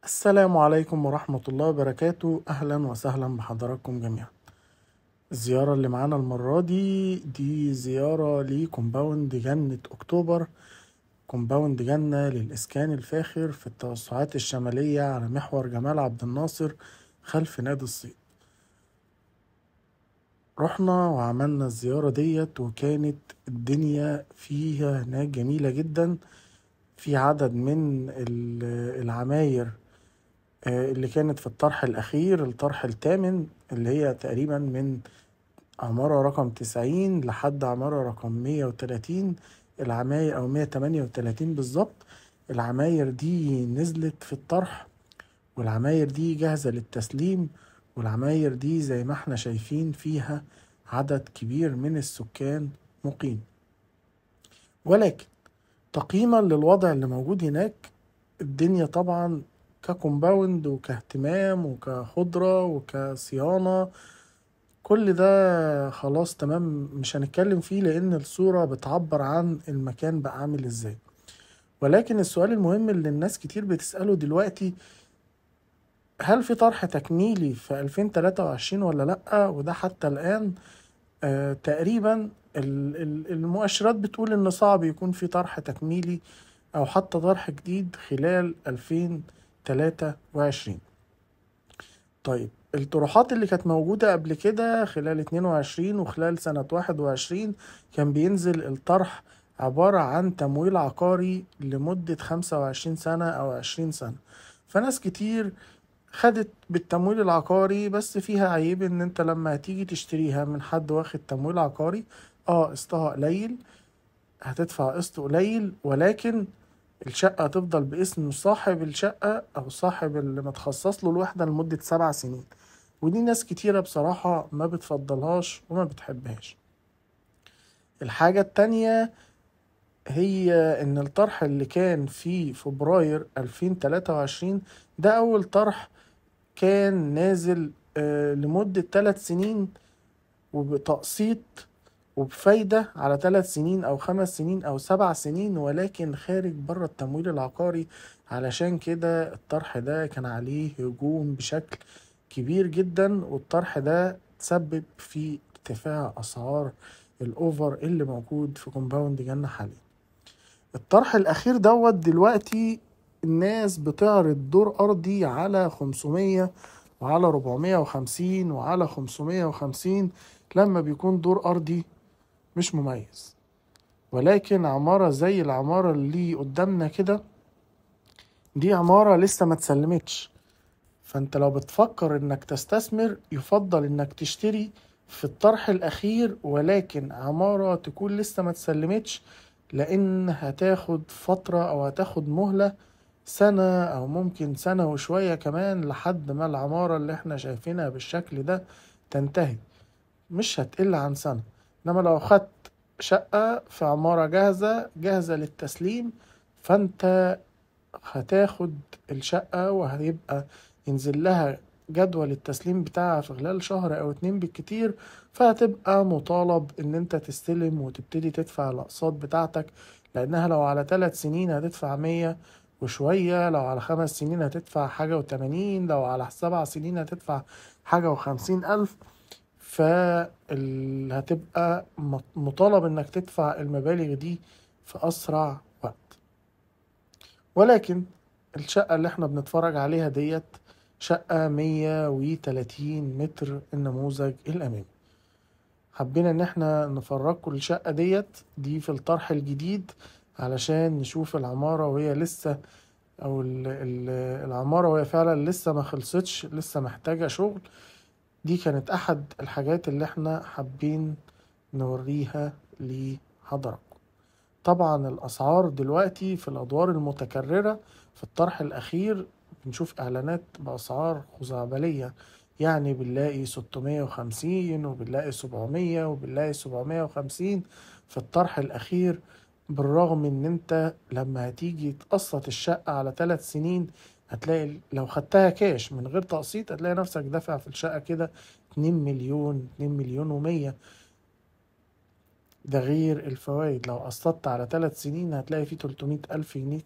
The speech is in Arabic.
السلام عليكم ورحمة الله وبركاته. أهلا وسهلا بحضراتكم جميعا. الزيارة اللي معانا المرة دي زيارة لكومباوند جنة أكتوبر، كومباوند جنة للإسكان الفاخر في التوسعات الشمالية على محور جمال عبد الناصر خلف نادي الصيد. رحنا وعملنا الزيارة ديت وكانت الدنيا فيها هناك جميلة جدا. في عدد من العماير اللي كانت في الطرح الأخير، الطرح الثامن، اللي هي تقريبا من عمارة رقم 90 لحد عمارة رقم 130 العماير، أو 138 بالظبط. العماير دي نزلت في الطرح، والعماير دي جاهزة للتسليم، والعماير دي زي ما احنا شايفين فيها عدد كبير من السكان مقيم. ولكن تقييما للوضع اللي موجود هناك، الدنيا طبعا ككومباوند وكاهتمام وكخضرة وكصيانة، كل ده خلاص تمام، مش هنتكلم فيه لأن الصورة بتعبر عن المكان بقى عامل ازاي. ولكن السؤال المهم اللي الناس كتير بتسأله دلوقتي، هل في طرح تكميلي في 2023 ولا لأ؟ وده حتى الآن تقريبا المؤشرات بتقول إن صعب يكون في طرح تكميلي أو حتى طرح جديد خلال 2023. طيب الطروحات اللي كانت موجودة قبل كده خلال 22 وخلال سنة 21 كان بينزل الطرح عبارة عن تمويل عقاري لمدة 25 سنة أو 20 سنة. فناس كتير خدت بالتمويل العقاري، بس فيها عيب ان انت لما هتيجي تشتريها من حد واخد تمويل عقاري، قسطها قليل، هتدفع قسط قليل، ولكن الشقة هتفضل باسم صاحب الشقة أو صاحب اللي متخصص له الوحدة لمدة 7 سنين. ودي ناس كتيرة بصراحة ما بتفضلهاش وما بتحبهاش. الحاجة التانية هي إن الطرح اللي كان في فبراير 2023 ده أول طرح كان نازل لمدة 3 سنين وبتقسيط وبفايدة على 3 سنين أو 5 سنين أو 7 سنين، ولكن خارج بره التمويل العقاري. علشان كده الطرح ده كان عليه هجوم بشكل كبير جدا، والطرح ده تسبب في ارتفاع أسعار الأوفر اللي موجود في كومباوند جنة حاليا. الطرح الأخير دلوقتي الناس بتعرض دور أرضي على 500 وعلى 450 وعلى 550 لما بيكون دور أرضي مش مميز. ولكن عمارة زي العمارة اللي قدامنا كده، دي عمارة لسه ما تسلمتش. فانت لو بتفكر انك تستثمر، يفضل انك تشتري في الطرح الاخير، ولكن عمارة تكون لسه ما تسلمتش، لان هتاخد فترة او هتاخد مهلة سنة او ممكن سنة وشوية كمان لحد ما العمارة اللي احنا شايفينها بالشكل ده تنتهي. مش هتقل عن سنة. انما لو خدت شقة في عمارة جاهزة للتسليم، فانت هتاخد الشقة وهيبقى ينزل لها جدول التسليم بتاعها في خلال شهر او 2 بالكتير، فهتبقى مطالب ان انت تستلم وتبتدي تدفع الاقساط بتاعتك، لانها لو على 3 سنين هتدفع 100 وشوية، لو على 5 سنين هتدفع حاجة و80، لو على 7 سنين هتدفع حاجة و50,000. فهتبقى مطالب انك تدفع المبالغ دي في اسرع وقت. ولكن الشقة اللي احنا بنتفرج عليها ديت شقة 130 متر النموذج الأمامي. حبينا ان احنا نفرجكم الشقة دي في الطرح الجديد علشان نشوف العمارة وهي لسه، او العمارة وهي فعلا لسه ما خلصتش، لسه محتاجة شغل. دي كانت احد الحاجات اللي احنا حابين نوريها لحضراتكم. طبعا الأسعار دلوقتي في الأدوار المتكررة في الطرح الأخير بنشوف إعلانات بأسعار خزعبلية، يعني بنلاقي 650 وبنلاقي 700 وبنلاقي 750 في الطرح الأخير. بالرغم إن أنت لما هتيجي تقسط الشقة على 3 سنين، هتلاقي لو خدتها كاش من غير تقسيط هتلاقي نفسك دافع في الشقة كده 2 مليون، 2 مليون و100. ده غير الفوائد، لو قسطت على 3 سنين هتلاقي فيه 300 ألف جنيه كامل.